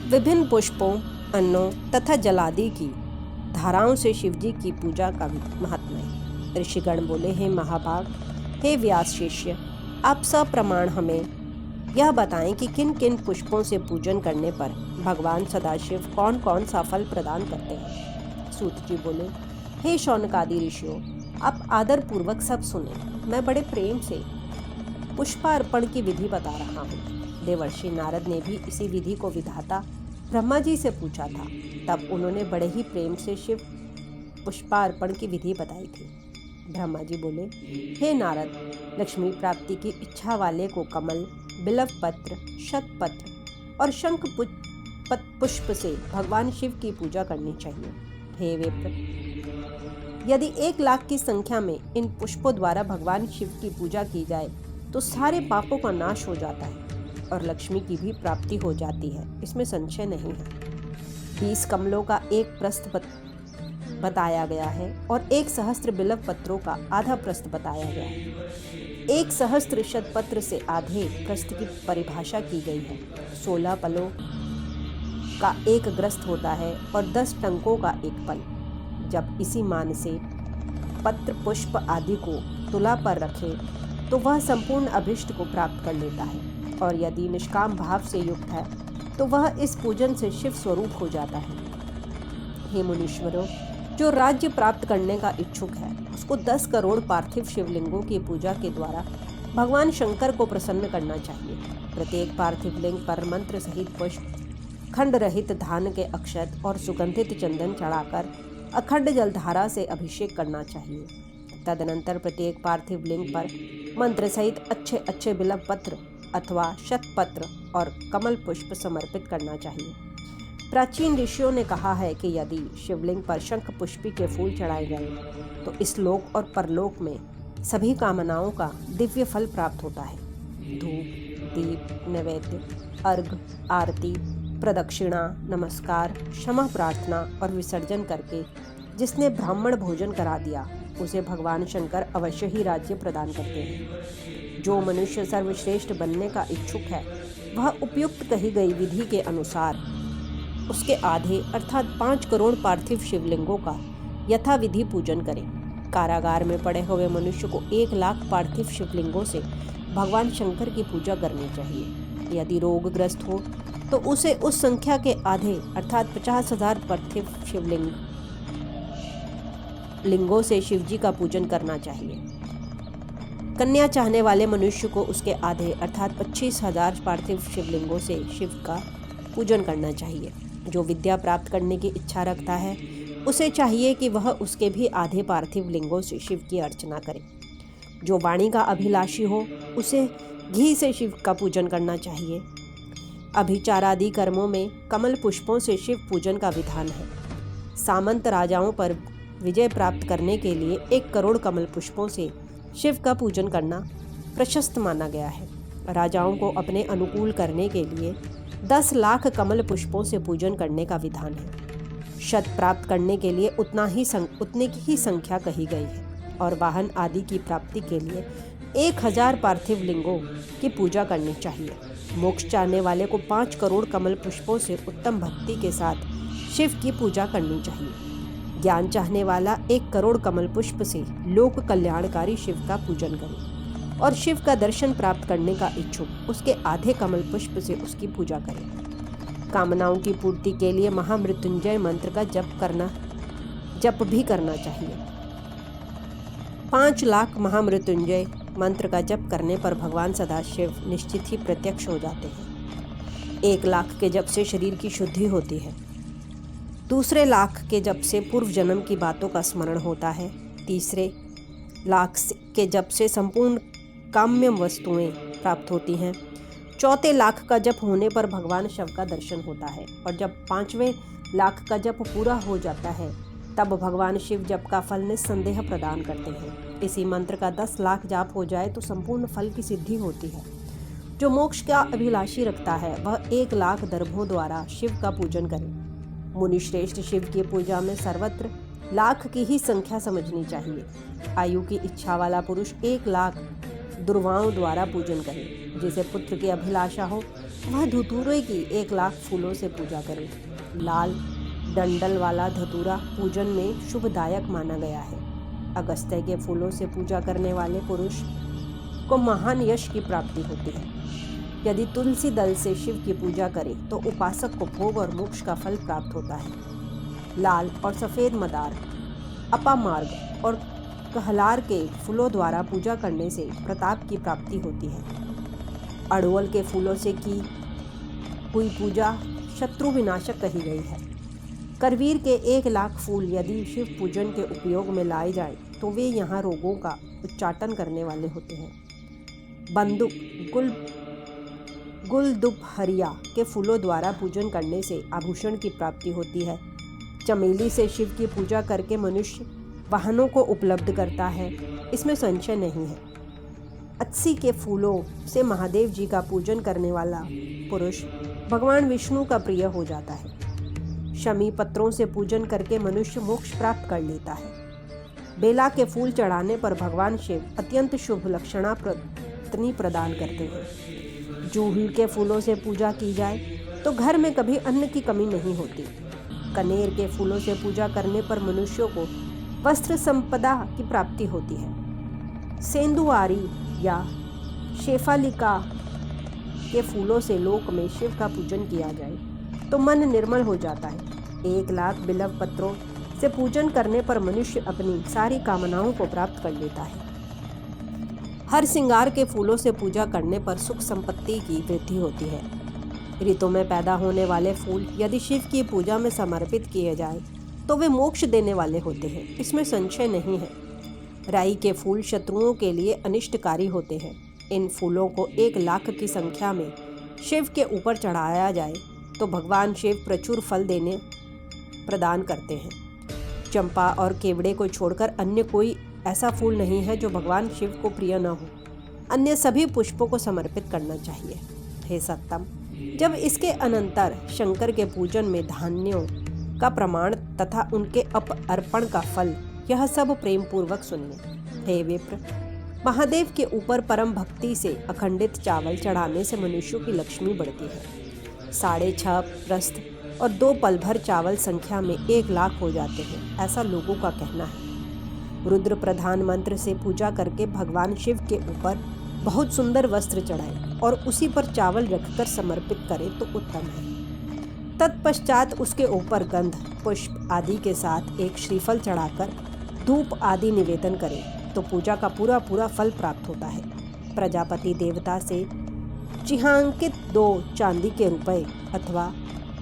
विभिन्न पुष्पों, अन्नों तथा जलादि की धाराओं से शिवजी की पूजा का महत्व है। ऋषिगण बोले, हे महाभाग, हे व्यास शिष्य, आप सप्रमाण हमें यह बताएं कि किन किन पुष्पों से पूजन करने पर भगवान सदाशिव कौन कौन सा फल प्रदान करते हैं। सूत जी बोले, हे शौनकादि ऋषियों, आप आदर पूर्वक सब सुने। मैं बड़े प्रेम से पुष्पार्पण की विधि बता रहा हूँ। देवर्षि नारद ने भी इसी विधि को विधाता ब्रह्मा जी से पूछा था। तब उन्होंने बड़े ही प्रेम से शिव पुष्पार्पण की विधि बताई थी। ब्रह्मा जी बोले, हे नारद, लक्ष्मी प्राप्ति की इच्छा वाले को कमल, बिल्व पत्र, शतपत्र और शंख पुष्प से भगवान शिव की पूजा करनी चाहिए। हे विप्र, यदि 1,00,000 की संख्या में इन पुष्पों द्वारा भगवान शिव की पूजा की जाए तो सारे पापों का नाश हो जाता है और लक्ष्मी की भी प्राप्ति हो जाती है, इसमें संशय नहीं है। 20 कमलों का एक प्रस्थ बताया गया है और 1,000 बिल्व पत्रों का आधा प्रस्थ बताया गया है। 1,000 शतपत्र से आधे प्रस्थ की परिभाषा की गई है। 16 पलों का एक ग्रस्त होता है और 10 टंकों का एक पल। जब इसी मान से पत्र, पुष्प आदि को तुला पर रखे तो वह संपूर्ण अभिष्ट को प्राप्त कर लेता है, और यदि निष्काम भाव से युक्त है तो वह इस पूजन से शिव स्वरूप हो जाता है। हे मुनीश्वरों, जो राज्य प्राप्त करने का इच्छुक है उसको 10 करोड़ पार्थिव शिवलिंगों की पूजा के द्वारा भगवान शंकर को प्रसन्न करना चाहिए। प्रत्येक पार्थिव लिंग पर मंत्र सहित पुष्प, खंड रहित धान के अक्षत और सुगंधित चंदन चढ़ाकर अखंड जलधारा से अभिषेक करना चाहिए। तदनंतर प्रत्येक पार्थिव लिंग पर मंत्र सहित अच्छे अच्छे बिल्व पत्र अथवा शतपत्र और कमल पुष्प समर्पित करना चाहिए। प्राचीन ऋषियों ने कहा है कि यदि शिवलिंग पर शंख पुष्पी के फूल चढ़ाए जाएं तो इस लोक और परलोक में सभी कामनाओं का दिव्य फल प्राप्त होता है। धूप, दीप, नैवेद्य, अर्घ, आरती, प्रदक्षिणा, नमस्कार, क्षमा प्रार्थना और विसर्जन करके जिसने ब्राह्मण भोजन करा दिया उसे भगवान शंकर अवश्य ही राज्य प्रदान करते हैं। जो मनुष्य सर्वश्रेष्ठ बनने का इच्छुक है वह उपयुक्त कही गई विधि के अनुसार उसके आधे अर्थात 5 करोड़ पार्थिव शिवलिंगों का यथाविधि पूजन करे। कारागार में पड़े हुए मनुष्य को 1,00,000 पार्थिव शिवलिंगों से भगवान शंकर की पूजा करनी चाहिए। यदि रोगग्रस्त हो तो उसे उस संख्या के आधे अर्थात 50,000 पार्थिव लिंगों से शिवजी का पूजन करना चाहिए। कन्या चाहने वाले मनुष्य को उसके आधे अर्थात 25,000 पार्थिव शिवलिंगों से शिव का पूजन करना चाहिए। जो विद्या प्राप्त करने की इच्छा रखता है उसे चाहिए कि वह उसके भी आधे पार्थिव लिंगों से शिव की अर्चना करे। जो वाणी का अभिलाषी हो उसे घी से शिव का पूजन करना चाहिए। अभिचारादि कर्मों में कमल पुष्पों से शिव पूजन का विधान है। सामंत राजाओं पर विजय प्राप्त करने के लिए 1 करोड़ कमल पुष्पों से शिव का पूजन करना प्रशस्त माना गया है। राजाओं को अपने अनुकूल करने के लिए 10 लाख कमल पुष्पों से पूजन करने का विधान है। शत प्राप्त करने के लिए उतने की ही संख्या कही गई है और वाहन आदि की प्राप्ति के लिए 1,000 पार्थिव लिंगों की पूजा करनी चाहिए। मोक्ष चाहने वाले को 5 करोड़ कमल पुष्पों से उत्तम भक्ति के साथ शिव की पूजा करनी चाहिए। ज्ञान चाहने वाला 1 करोड़ कमल पुष्प से लोक कल्याणकारी शिव का पूजन करे और शिव का दर्शन प्राप्त करने का इच्छुक उसके आधे कमल पुष्प से उसकी पूजा करे। कामनाओं की पूर्ति के लिए महामृत्युंजय मंत्र का जप भी करना चाहिए। 5,00,000 महामृत्युंजय मंत्र का जप करने पर भगवान सदाशिव निश्चित ही प्रत्यक्ष हो जाते हैं। 1,00,000 के जप से शरीर की शुद्धि होती है। दूसरे लाख के जप से पूर्व जन्म की बातों का स्मरण होता है। तीसरे लाख के जप से संपूर्ण काम्य वस्तुएं प्राप्त होती हैं। चौथे लाख का जप होने पर भगवान शिव का दर्शन होता है और जब 5वें लाख का जप पूरा हो जाता है तब भगवान शिव जप का फल निस्संदेह प्रदान करते हैं। इसी मंत्र का 10 लाख जाप हो जाए तो संपूर्ण फल की सिद्धि होती है। जो मोक्ष का अभिलाषी रखता है वह 1,00,000 दर्भों द्वारा शिव का पूजन करे। मुनि श्रेष्ठ शिव की पूजा में सर्वत्र लाख की ही संख्या समझनी चाहिए। आयु की इच्छा वाला पुरुष 1,00,000 दुर्वाओं द्वारा पूजन करे। जिसे पुत्र की अभिलाषा हो वह धतूरे की 1,00,000 फूलों से पूजा करे। लाल डंडल वाला धतूरा पूजन में शुभदायक माना गया है। अगस्त्य के फूलों से पूजा करने वाले पुरुष को महान यश की प्राप्ति होती है। यदि तुलसी दल से शिव की पूजा करे तो उपासक को भोग और मोक्ष का फल प्राप्त होता है। लाल और सफ़ेद मदार, अपामार्ग और कहलार के फूलों द्वारा पूजा करने से प्रताप की प्राप्ति होती है। अड़ुअल के फूलों से की हुई पूजा शत्रु विनाशक कही गई है। करवीर के 1,00,000 फूल यदि शिव पूजन के उपयोग में लाए जाए तो वे यहाँ रोगों का उच्चाटन करने वाले होते हैं। बंदूक गुलदुबहरिया के फूलों द्वारा पूजन करने से आभूषण की प्राप्ति होती है। चमेली से शिव की पूजा करके मनुष्य वाहनों को उपलब्ध करता है, इसमें संशय नहीं है। अत्सी के फूलों से महादेव जी का पूजन करने वाला पुरुष भगवान विष्णु का प्रिय हो जाता है। शमी पत्रों से पूजन करके मनुष्य मोक्ष प्राप्त कर लेता है। बेला के फूल चढ़ाने पर भगवान शिव अत्यंत शुभ लक्षणा पत्नी प्रदान करते हैं। जूही के फूलों से पूजा की जाए तो घर में कभी अन्न की कमी नहीं होती। कनेर के फूलों से पूजा करने पर मनुष्यों को वस्त्र संपदा की प्राप्ति होती है। सेंदुआरी या शेफालिका के फूलों से लोक में शिव का पूजन किया जाए तो मन निर्मल हो जाता है। 1,00,000 बिल्व पत्रों से पूजन करने पर मनुष्य अपनी सारी कामनाओं को प्राप्त कर लेता है। हर श्रृंगार के फूलों से पूजा करने पर सुख संपत्ति की वृद्धि होती है। ऋतु में पैदा होने वाले फूल यदि शिव की पूजा में समर्पित किए जाए तो वे मोक्ष देने वाले होते हैं, इसमें संशय नहीं है। राई के फूल शत्रुओं के लिए अनिष्टकारी होते हैं। इन फूलों को 1,00,000 की संख्या में शिव के ऊपर चढ़ाया जाए तो भगवान शिव प्रचुर फल प्रदान करते हैं। चंपा और केवड़े को छोड़कर अन्य कोई ऐसा फूल नहीं है जो भगवान शिव को प्रिय न हो। अन्य सभी पुष्पों को समर्पित करना चाहिए। हे सत्तम, जब इसके अनंतर शंकर के पूजन में धान्यों का प्रमाण तथा उनके अर्पण का फल, यह सब प्रेम पूर्वक सुनिए। हे विप्र, महादेव के ऊपर परम भक्ति से अखंडित चावल चढ़ाने से मनुष्यों की लक्ष्मी बढ़ती है। 6.5 प्रस्थ और 2 पल भर चावल संख्या में 1,00,000 हो जाते हैं, ऐसा लोगों का कहना है। रुद्र प्रधान मंत्र से पूजा करके भगवान शिव के ऊपर बहुत सुंदर वस्त्र चढ़ाए और उसी पर चावल रखकर समर्पित करें तो उत्तम है। तत्पश्चात उसके ऊपर गंध पुष्प आदि के साथ एक श्रीफल चढ़ाकर धूप आदि निवेदन करें तो पूजा का पूरा फल प्राप्त होता है। प्रजापति देवता से चिह्नांकित 2 चांदी के रुपए अथवा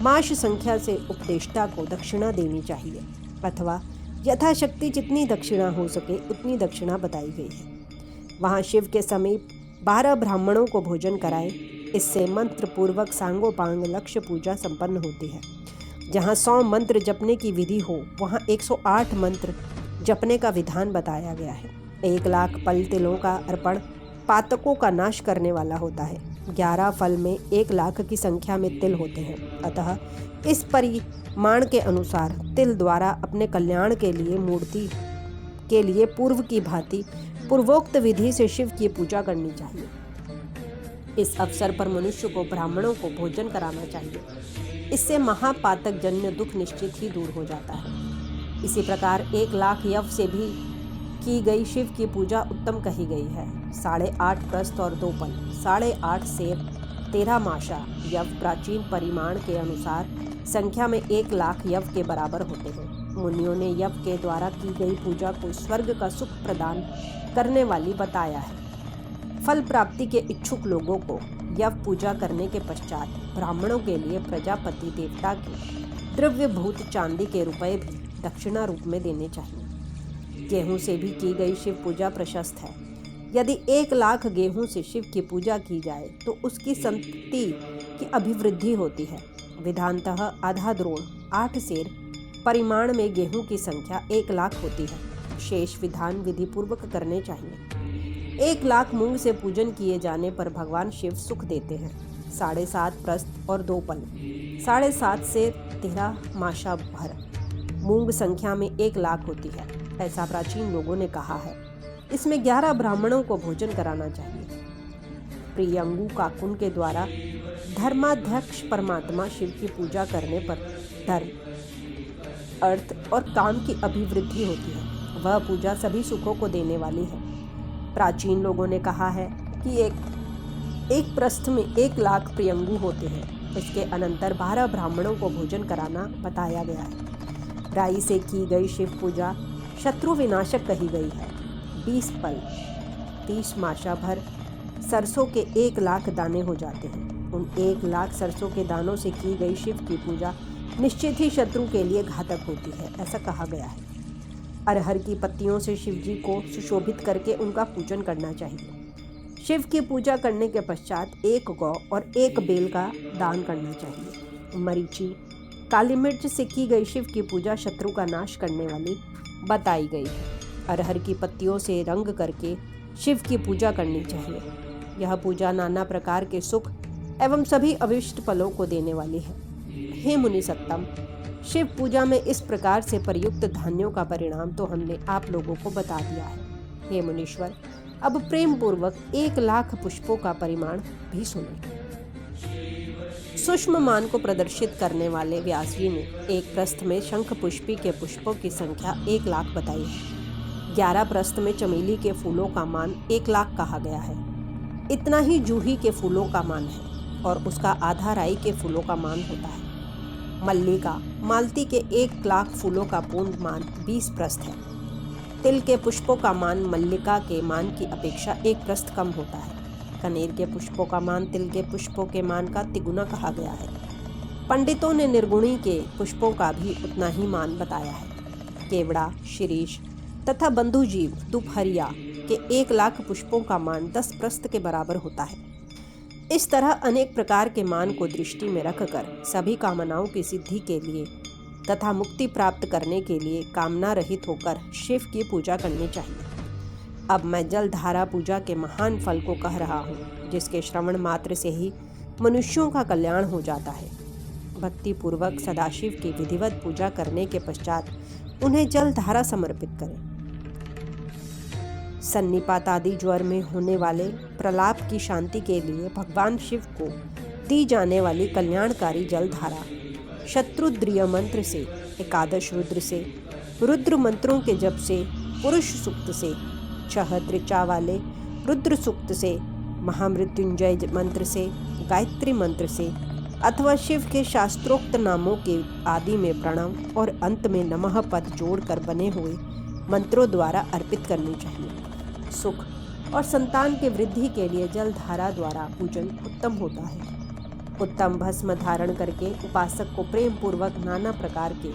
माश संख्या से उपदेष्टा को दक्षिणा देनी चाहिए, अथवा यथाशक्ति जितनी दक्षिणा हो सके उतनी दक्षिणा बताई गई है। वहाँ शिव के समीप 12 ब्राह्मणों को भोजन कराएं, इससे मंत्र पूर्वक सांगोपांग लक्ष्य पूजा संपन्न होती है। जहाँ 100 मंत्र जपने की विधि हो वहाँ 108 मंत्र जपने का विधान बताया गया है। 1,00,000 पल तिलों का अर्पण पातकों का नाश करने वाला होता है। 11 फल में 1,00,000 की संख्या में तिल होते हैं, अतः इस परिमाण के अनुसार तिल द्वारा अपने कल्याण के लिए मूर्ति के लिए पूर्व की भांति पूर्वोक्त विधि से शिव की पूजा करनी चाहिए। इस अवसर पर मनुष्य को ब्राह्मणों को भोजन कराना चाहिए, इससे महापातक जन्य दुख निश्चित ही दूर हो जाता है। इसी प्रकार 1,00,000 यव से भी की गई शिव की पूजा उत्तम कही गई है। 8.5 प्रस्थ और 2 पल, 8.5 सेर, 13 माशा यव प्राचीन परिमाण के अनुसार संख्या में 1,00,000 यव के बराबर होते हैं। मुनियों ने यव के द्वारा की गई पूजा को स्वर्ग का सुख प्रदान करने वाली बताया है। फल प्राप्ति के इच्छुक लोगों को यव पूजा करने के पश्चात ब्राह्मणों के लिए प्रजापति देवता के द्रव्यभूत चांदी के रुपए भी दक्षिणा रूप में देने चाहिए। गेहूं से भी की गई शिव पूजा प्रशस्त है। यदि 1,00,000 गेहूं से शिव की पूजा की जाए तो उसकी संपत्ति की अभिवृद्धि होती है। विधानतः आधा द्रोण 8 सेर परिमाण में गेहूं की संख्या 1,00,000 होती है। शेष विधान विधि पूर्वक करने चाहिए। 1,00,000 मूंग से पूजन किए जाने पर भगवान शिव सुख देते हैं। 7.5 प्रस्थ और 2 पल, 7.5 से 13 माशा भर मूंग संख्या में 1,00,000 होती है, ऐसा प्राचीन लोगों ने कहा है। इसमें 11 ब्राह्मणों को भोजन कराना चाहिए। प्रियंगु काकुन के द्वारा धर्माध्यक्ष परमात्मा शिव की पूजा करने पर धर्म, अर्थ और काम की अभिवृद्धि होती है। वह पूजा सभी सुखों को देने वाली है। प्राचीन लोगों ने कहा है कि एक प्रस्थ में 1,00,000 प्रियंगु होते हैं। इसके अनंतर 12 ब्राह्मणों को भोजन कराना बताया गया है। राई से की गई शिव पूजा शत्रु विनाशक कही गई है। 20 पल 30 माशा भर सरसों के 1,00,000 दाने हो जाते हैं। उन 1,00,000 सरसों के दानों से की गई शिव की पूजा निश्चित ही शत्रु के लिए घातक होती है, ऐसा कहा गया है। अरहर की पत्तियों से शिव जी को सुशोभित करके उनका पूजन करना चाहिए। शिव की पूजा करने के पश्चात 1 गौ और 1 बेल का दान करना चाहिए। मरीची, काली मिर्च से की गई शिव की पूजा शत्रु का नाश करने वाली बताई गई है। अरहर की पत्तियों से रंग करके शिव की पूजा करनी चाहिए। यह पूजा नाना प्रकार के सुख एवं सभी अभिष्ट फलों को देने वाली है। हे मुनि सत्तम, शिव पूजा में इस प्रकार से प्रयुक्त धान्यों का परिणाम तो हमने आप लोगों को बता दिया है। हे मुनीश्वर, अब प्रेम पूर्वक 1,00,000 पुष्पों का परिमाण भी सुने। सूक्ष्म मान को प्रदर्शित करने वाले व्यास जी ने एक प्रस्थ में शंख पुष्पी के पुष्पों की संख्या 1,00,000 बताई है। 11 प्रस्थ में चमेली के फूलों का मान 1,00,000 कहा गया है। इतना ही जूही के फूलों का मान है और उसका आधा राई के फूलों का मान होता है। मल्लिका, मालती के 1,00,000 फूलों का पूर्ण मान 20 प्रस्थ है। तिल के पुष्पों का मान मल्लिका के मान की अपेक्षा 1 प्रस्थ कम होता है। कनेर के पुष्पों का मान तिल के पुष्पों के मान का तिगुना कहा गया है। पंडितों ने निर्गुणी के पुष्पों का भी उतना ही मान बताया है। केवड़ा, शिरीष तथा बंधुजीव, दुपहरिया के 1,00,000 पुष्पों का मान 10 प्रस्थ के बराबर होता है। इस तरह अनेक प्रकार के मान को दृष्टि में रखकर सभी कामनाओं की सिद्धि के लिए तथा मुक्ति प्राप्त करने के लिए कामना रहित होकर शिव की पूजा करनी चाहिए। अब मैं जल धारा पूजा के महान फल को कह रहा हूँ, जिसके श्रवण मात्र से ही मनुष्यों का कल्याण हो जाता है। भक्ति पूर्वक सदाशिव की विधिवत पूजा करने के पश्चात उन्हें जल धारा समर्पित करें। सन्निपात आदि ज्वर में होने वाले प्रलाप की शांति के लिए भगवान शिव को दी जाने वाली कल्याणकारी जल धारा शत्रुद्रिय मंत्र से, एकादश रुद्र से, रुद्र मंत्रों के जप से, पुरुष सूक्त से, 6 त्रिचा वाले रुद्र सूक्त से, महामृत्युंजय मंत्र से, गायत्री मंत्र से अथवा शिव के शास्त्रोक्त नामों के आदि में प्रणव और अंत में नमः पद जोड़कर बने हुए मंत्रों द्वारा अर्पित करनी चाहिए। सुख और संतान के वृद्धि के लिए जल धारा द्वारा पूजन उत्तम होता है। उत्तम भस्म धारण करके उपासक को प्रेम पूर्वक नाना प्रकार के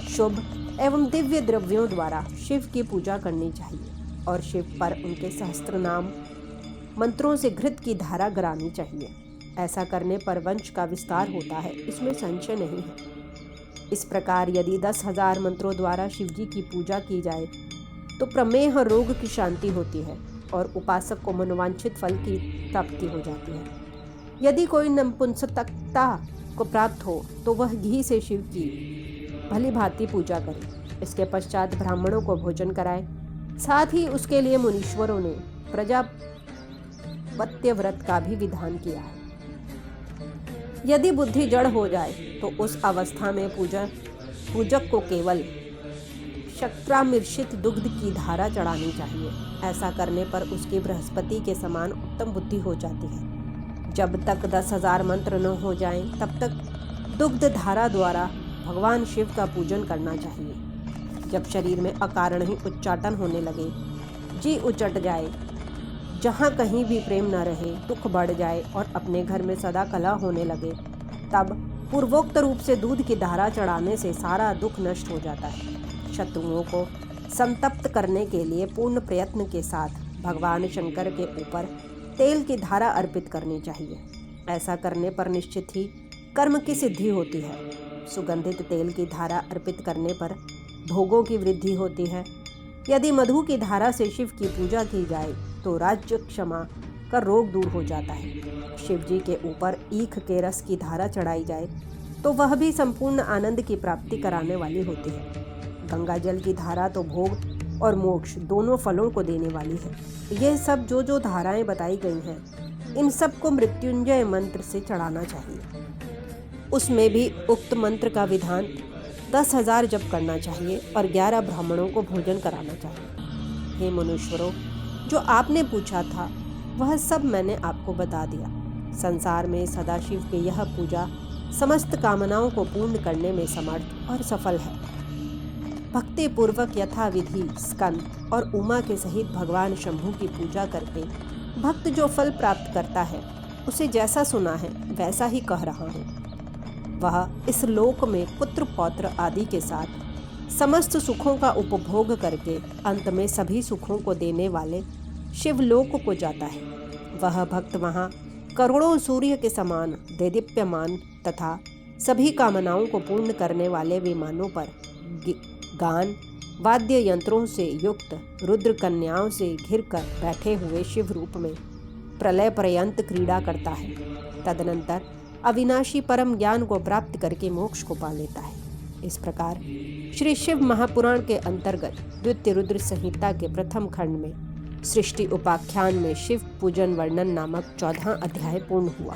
शुभ एवं दिव्य द्रव्यों द्वारा शिव की पूजा करनी चाहिए और शिव पर उनके सहस्त्र नाम मंत्रों से घृत की धारा गिरानी चाहिए। ऐसा करने पर वंश का विस्तार होता है, इसमें संशय नहीं है। इस प्रकार यदि 10,000 मंत्रों द्वारा शिवजी की पूजा की जाए तो प्रमेह रोग की शांति होती है और उपासक को मनोवांछित फल की प्राप्ति हो जाती है। यदि कोई नपुंसकता को प्राप्त हो तो वह घी से शिव की भली भांति पूजा करे। इसके पश्चात ब्राह्मणों को भोजन कराए। साथ ही उसके लिए मुनीश्वरों ने प्रजापत्य व्रत का भी विधान किया है। यदि बुद्धि जड़ हो जाए तो उस अवस्था में पूजक को केवल शक्रामिर्षित दुग्ध की धारा चढ़ानी चाहिए। ऐसा करने पर उसकी बृहस्पति के समान उत्तम बुद्धि हो जाती है। जब तक 10,000 मंत्र न हो जाएं, तब तक दुग्ध धारा द्वारा भगवान शिव का पूजन करना चाहिए। जब शरीर में अकारण ही उच्चाटन होने लगे, जी उचट जाए, जहाँ कहीं भी प्रेम न रहे, दुख बढ़ जाए और अपने घर में सदा कलह होने लगे, तब पूर्वोक्त रूप से दूध की धारा चढ़ाने से सारा दुख नष्ट हो जाता है। शत्रुओं को संतप्त करने के लिए पूर्ण प्रयत्न के साथ भगवान शंकर के ऊपर तेल की धारा अर्पित करनी चाहिए। ऐसा करने पर निश्चित ही कर्म की सिद्धि होती है। सुगंधित तेल की धारा अर्पित करने पर भोगों की वृद्धि होती है। यदि मधु की धारा से शिव की पूजा की जाए तो राज्य क्षमा का रोग दूर हो जाता है। शिव जी के ऊपर ईख के रस की धारा चढ़ाई जाए तो वह भी संपूर्ण आनंद की प्राप्ति कराने वाली होती है। गंगा जल की धारा तो भोग और मोक्ष दोनों फलों को देने वाली है। यह सब जो धाराएं बताई गई हैं इन सबको मृत्युंजय मंत्र से चढ़ाना चाहिए। उसमें भी उक्त मंत्र का विधान 10,000 जप करना चाहिए और 11 ब्राह्मणों को भोजन कराना चाहिए। हे मुनीश्वरों, जो आपने पूछा था वह सब मैंने आपको बता दिया। संसार में सदाशिव की यह पूजा समस्त कामनाओं को पूर्ण करने में समर्थ और सफल है। भक्ति पूर्वक यथाविधि स्कंद और उमा के सहित भगवान शंभु की पूजा करके भक्त जो फल प्राप्त करता है, उसे जैसा सुना है वैसा ही कह रहा हूँ। वह इस लोक में पुत्र पौत्र आदि के साथ समस्त सुखों का उपभोग करके अंत में सभी सुखों को देने वाले शिवलोक को जाता है। वह भक्त वहाँ करोड़ों सूर्य के समान देदीप्यमान तथा सभी कामनाओं को पूर्ण करने वाले विमानों पर गान वाद्य यंत्रों से युक्त रुद्र कन्याओं से घिरकर बैठे हुए शिव रूप में प्रलय पर्यंत क्रीड़ा करता है। तदनंतर अविनाशी परम ज्ञान को प्राप्त करके मोक्ष को पा लेता है। इस प्रकार श्री शिव महापुराण के अंतर्गत द्वितीय रुद्र संहिता के प्रथम खंड में सृष्टि उपाख्यान में शिव पूजन वर्णन नामक 14वां अध्याय पूर्ण हुआ।